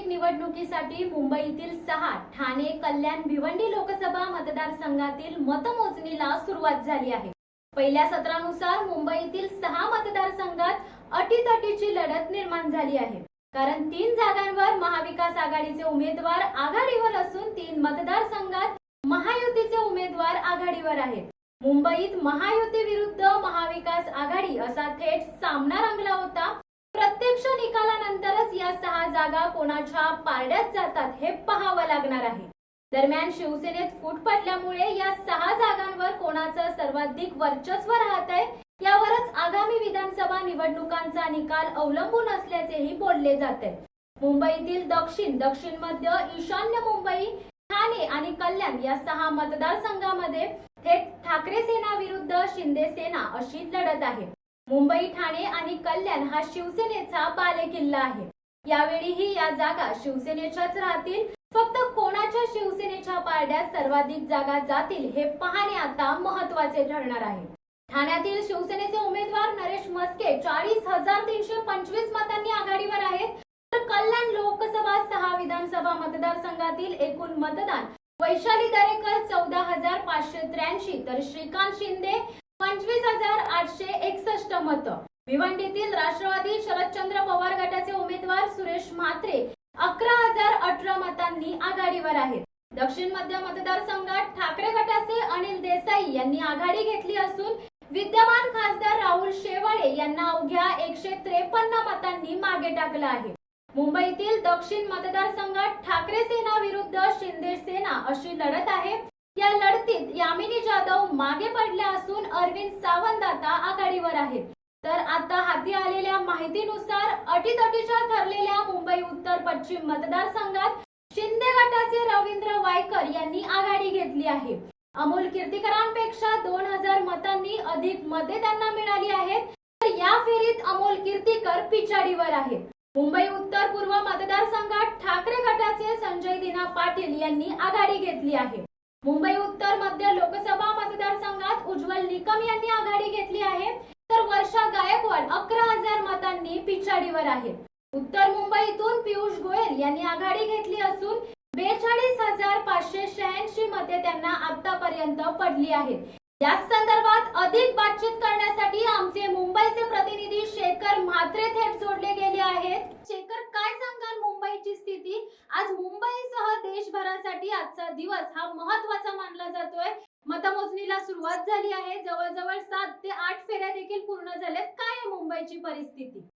निवडणुकीसाठी मुंबईतील 6 ठाणे, कल्याण, भिवंडी लोकसभा मतदारसंघातील मतमोजणीला सुरुवात झाली आहे। पहिल्या सत्रानुसार मुंबईतील 6 मतदारसंघात अटीतटीची लढत निर्माण झाली आहे। कारण 3 जागांवर महाविकास आघाडीचे उमेदवार आघाडीवर असून 3 मतदारसंघात महायुतीचे उमेदवार आघाडीवर आहेत। मुंबईत महायुती विरुद्ध महाविकास आघाडी असा थेट सामना रंगला होता। प्रत्यक्ष निकालानंतरच या 6 जागा कोणाच्या पारड्यात जातात हे पाहावं लागणार आहे। दरम्यान शिवसेनेत फूट पडल्यामुळे या 6 जागांवर कोणाचं सर्वाधिक वर्चस्व राहतंय यावरच आगामी विधानसभा निवडणुकांचा निकाल अवलंबून असल्याचेही बोलले जाते। मुंबईतील दक्षिण मध्य, ईशान्य मुंबई, ठाणे आणि कल्याण या 6 मतदारसंघामध्ये थेट ठाकरे सेना विरुद्ध शिंदे सेना अशी लढत आहे। मुंबई, ठाणे आणि कल्याण हा शिवसेनेचा बालेकिल्ला आहे। यावेळीही या जागा शिवसेनेच्याच राहतील। फक्त कोणाच्या शिवसेनेच्या पारड्यात सर्वाधिक जागा जातील हे पाहणे आता महत्त्वाचे ठरणार आहे। ठाण्यातील शिवसेनेचे उमेदवार नरेश म्हस्के 40,325 मतांनी आघाडीवर आहेत, तर कल्याण लोकसभा 6 विधानसभा मतदारसंघातील एकूण मतदान वैशाली दरेकर 14,583 तर श्रीकांत शिंदे 25,861 मत। भिवंडीतील राष्ट्रवादी शरदचंद्र पवार गटाचे उमेदवार सुरेश म्हात्रे 11,018 मतांनी आघाडीवर आहेत। दक्षिण मध्य मतदारसंघात ठाकरे गटाचे अनिल देसाई यांनी आघाडी घेतली असून विद्यमान खासदार राहुल शेवाळे यांना अवघ्या 153 मतांनी मागे टाकलं आहे। मुंबईतील दक्षिण मतदारसंघात ठाकरे सेना विरुद्ध शिंदे सेना अशी लढत आहे। या लढतीत यामिनी जाधव मागे पडल्या असून अरविंद सावंत आता आघाडीवर आहेत। तर आता हाती आलेल्या माहितीनुसार अटीतटीच्या ठरलेल्या मुंबई उत्तर पश्चिम मतदारसंघात शिंदे गटाचे रवींद्र वायकर यांनी आघाडी घेतली आहे। अमोल कीर्तीकरांपेक्षा 2,000 मतांनी अधिक मते त्यांना मिळाली आहेत, तर या फेरीत अमोल कीर्तीकर पिछाडीवर आहेत। मुंबई उत्तर पूर्व मतदारसंघात ठाकरे गटाचे संजय दिना पाटील यांनी आघाडी घेतली आहे। मुंबई उत्तर मध्य लोकसभा मतदारसंघात उज्ज्वल निकम यांनी आघाडी घेतली आहे, तर वर्षा गायकवाड 11,000 मतांनी पिछाडीवर आहेत। उत्तर मुंबईतून पियुष गोयल यांनी आघाडी घेतली असून 42,586 मते त्यांना आतापर्यंत पडली आहेत। या संदर्भात अधिक बातचीत करण्यासाठी आमचे मुंबईचे प्रतिनिधी शेखर म्हात्रे थेट जोडले गेले आहेत। शेखर, काय सांगाल मुंबईची स्थिती? आज मुंबईसह देशभरासाठी आजचा दिवस हा महत्त्वाचा मानला जातोय। मतमोजणीला सुरुवात झाली आहे। जवळजवळ 7 ते 8 फेऱ्या देखील पूर्ण झाल्यात। काय आहे मुंबईची परिस्थिती?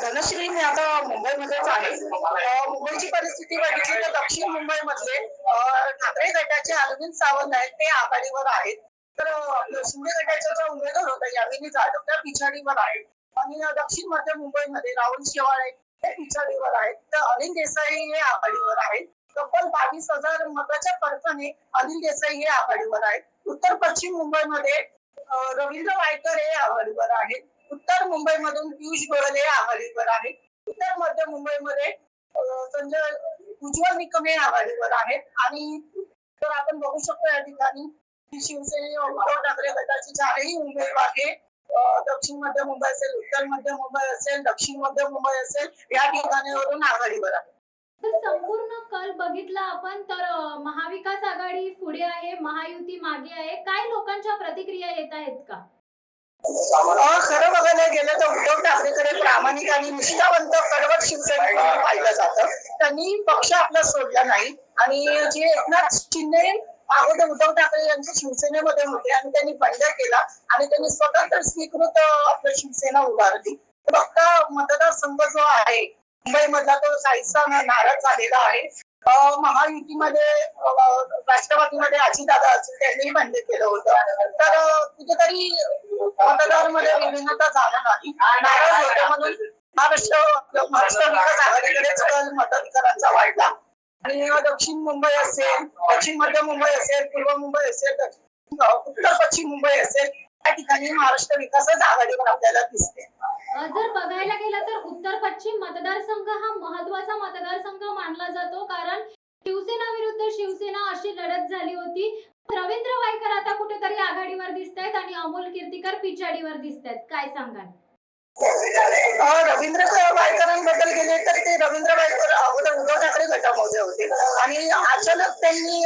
धनश्री, मी आता मुंबईमध्येच आहे। मुंबईची परिस्थिती बघितली तर दक्षिण मुंबईमध्ये ठाकरे गटाचे अरविंद सावंत आहेत, ते आघाडीवर आहेत। तर शिंदे गटाचा जो उमेदवार होता यामिनी जाधव त्या पिछाडीवर आहेत आणि दक्षिण मध्य मुंबईमध्ये राहुल शेवाळे हे पिछाडीवर आहेत, तर अनिल देसाई हे आघाडीवर आहेत। तब्बल 22,000 मताच्या फरकाने अनिल देसाई हे आघाडीवर आहेत। उत्तर पश्चिम मुंबईमध्ये रवींद्र वायकर हे आघाडीवर आहेत। उत्तर मुंबईमधून पियुष गोयल हे आघाडीवर आहे। उत्तर मध्य मुंबईमध्ये उज्ज्वल निकम हे आघाडीवर आहेत। आणि तर आपण बघू शकतो या ठिकाणी शिवसेने उद्धव ठाकरे गटाचे 4ही उमेदवार हे दक्षिण मध्य मुंबई असेल, उत्तर मध्य मुंबई असेल, दक्षिण मध्य मुंबई असेल या ठिकाणावरून आघाडीवर आहे। तर संपूर्ण कल बघितला आपण तर महाविकास आघाडी पुढे आहे, महायुती मागे आहे। काय लोकांच्या प्रतिक्रिया येत आहेत का? खरं बघायला गेलं तर उद्धव ठाकरेकडे प्रामाणिक आणि निष्ठावंत कडवट शिवसैनिक म्हणून पाहिलं जातं। त्यांनी पक्ष आपला सोडला नाही आणि जे एकनाथ शिंदे अगोदर उद्धव ठाकरे यांच्या शिवसेनेमध्ये होते आणि त्यांनी बंड केला आणि त्यांनी स्वतंत्र स्वीकृत आपली शिवसेना उभारली। फक्त मतदारसंघ जो आहे मुंबईमधला तो साईचा नाराज झालेला आहे। महायुतीमध्ये राष्ट्रवादीमध्ये अजितदादा असेल त्यांनी बंद केलं होतं, तर कुठेतरी मतदारांमध्ये विभिन्नता झाला नाही, नाराज होते म्हणून महाराष्ट्र विकास आघाडीकडेच कल मतदारांचा वाढला। आणि दक्षिण मुंबई असेल, दक्षिण मध्य मुंबई असेल, पूर्व मुंबई असेल, उत्तर पश्चिम मुंबई असेल या ठिकाणी महाराष्ट्र विकासच आघाडीवर आपल्याला दिसते। जर बघायला गेलं तर उत्तर पश्चिम मतदारसंघ हा महत्त्वाचा मतदारसंघ मानला जातो, कारण शिवसेना विरुद्ध शिवसेना अशी लढत झाली होती। रवींद्र वायकर आता कुठेतरी आघाडीवर दिसतायत आणि अमोल कीर्तीकर पिछाडीवर दिसतायत। काय सांगाल? रवींद्र वायकरांबद्दल गेले तर ते रवींद्र वायकर अगोदर उद्धव ठाकरे गटामध्ये होते आणि अचानक त्यांनी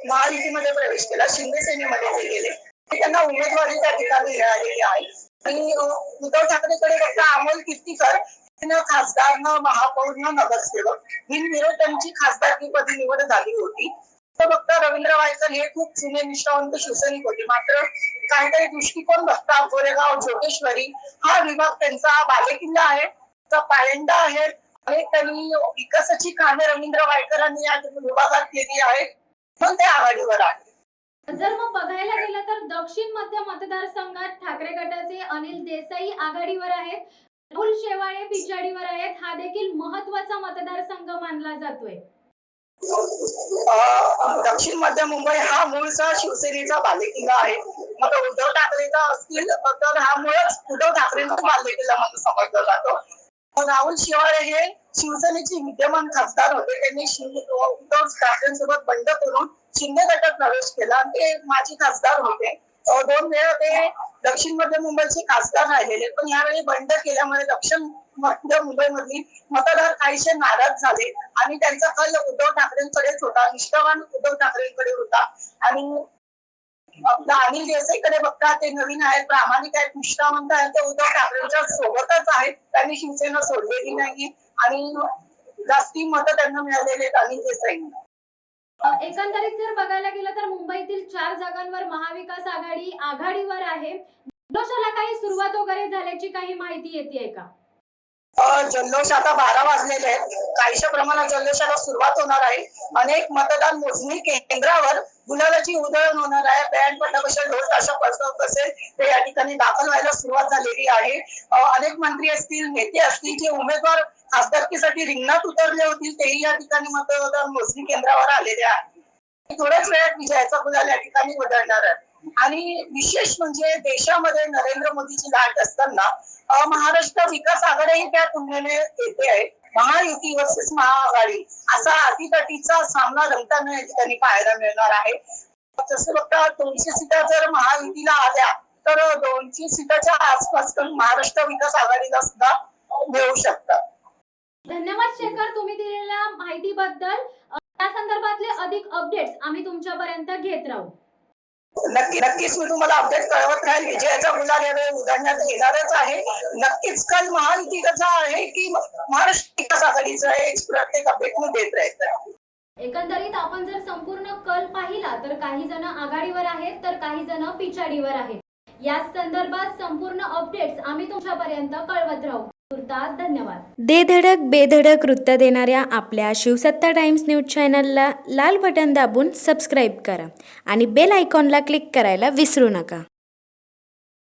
महायुतीमध्ये प्रवेश केला, शिंदे सेनेमध्ये ते गेले. त्यांना उमेदवारी त्या ठिकाणी मिळालेली आहे आणि उद्धव ठाकरेकडे फक्त अमोल कीर्तीकर खासदार न महापौर न नगरसेवक बिनविरोध त्यांची खासदारकीपदी निवड झाली होती. तर फक्त रवींद्र वायकर हे खूप जुने निष्ठावंत शिवसैनिक होते. मात्र काहीतरी दृष्टिकोन बघता गोरेगाव जोगेश्वरी हा विभाग त्यांचा बालेकिल्ला आहे, त्याचा पायंडा आहे आणि त्यांनी विकासाची कामे रवींद्र वायकरांनी या विभागात केली आहेत म्हणून ते आघाडीवर आहे. जर मग बघायला गेलं तर दक्षिण मध्य मतदारसंघात ठाकरे गटाचे अनिल देसाई आघाडीवर आहेत, राहुल शेवाळे पिछाडीवर आहेत. हा देखील महत्वाचा मतदारसंघ मानला जातोय. दक्षिण मध्य मुंबई हा मूळचा शिवसेनेचा बालेकिल्ला आहे. मग उद्धव ठाकरेचा असतील तर हा मुळच उद्धव ठाकरेंचा बालेकिल्ला म्हणून समजला जातो. राहुल शेवाळे हे शिवसेनेचे विद्यमान खासदार होते. त्यांनी उद्धव ठाकरेंसोबत बंड करून शिंदे गटात प्रवेश केला. ते माजी खासदार होते. 2 वेळा ते दक्षिण मध्य मुंबईचे खासदार राहिलेले, पण यावेळी बंड केल्यामुळे दक्षिण मध्य मुंबई मधली मतदार काहीसे नाराज झाले आणि त्यांचा कल उद्धव ठाकरेंकडेच होता, निष्ठावान उद्धव ठाकरेंकडे होता. आणि आपला अनिल देसाईकडे बघता ते नवीन आहेत, प्रामाणिक आहेत, निष्ठावंत आहेत, ते उद्धव ठाकरेंच्या सोबतच आहेत. त्यांनी शिवसेना सोडलेली नाही आणि जास्ती मतं त्यांना मिळालेली आहेत अनिल देसाईंना. एकंदरीत जर बघायला गेलं तर मुंबईतील 4 जागांवर महाविकास आघाडी आघाडीवर आहे. जल्लोषाला काही सुरुवात वगैरे झाल्याची काही माहिती येते का? जल्लोष आता 12 वाजलेले आहेत. काहीशा प्रमाणात जल्लोषाला सुरुवात होणार आहे. अनेक मतदान मोजणी केंद्रावर गुलालाची उधळण होणार आहे. बँड पटाकशा ढोल ताशा पथक असेल ते या ठिकाणी दाखल व्हायला सुरुवात झालेली आहे. अनेक मंत्री असतील, नेते असतील, जे उमेदवार खासदारकीसाठी रिंगणात उतरले होतील तेही या ठिकाणी मतदान मोजणी केंद्रावर आलेले आहेत. थोड्याच वेळात विजयाचा गुलाल या ठिकाणी उधळणार आहे. आणि विशेष म्हणजे देशामध्ये नरेंद्र मोदीची लाट असताना महाराष्ट्र विकास आघाडी त्या तुलनेने येते आहे. महायुती वर्सेस महाआघाडी असा अटीतटीचा सामना रंगताना या ठिकाणी पाहायला मिळणार आहे. जसं बघता 200 सीटा जर महायुतीला आल्या तर 200 सीटाच्या आसपास महाराष्ट्र विकास आघाडीला सुद्धा मिळू शकतात. धन्यवाद शेखर, तुम्ही दिलेल्या माहितीबद्दल. त्या संदर्भातले अधिक अपडेट्स आम्ही तुमच्यापर्यंत घेत राहू. नक्कीच मी तुम्हाला अपडेट कळवत राहील. विजयाचा गुलाल यावेळी उधळण्यात येणारच आहे. नक्कीच कल महायुतीचा आहे की महाराष्ट्र विकास आघाडीचा आहे, प्रत्येक अपडेट मी देत राहील. एकंदरीत आपण जर संपूर्ण कल पाहिला तर काही जण आघाडीवर आहेत तर काही जण पिछाडीवर आहेत. या संदर्भात संपूर्ण अपडेट्स आम्ही तुमच्यापर्यंत कळवत राहू. तुर्तास धन्यवाद. दे धडक बेधडक वृत्त देणाऱ्या आपल्या शिवसत्ता टाइम्स न्यूज चॅनलला लाल बटन दाबून सबस्क्राईब करा आणि बेल आयकॉनला क्लिक करायला विसरू नका.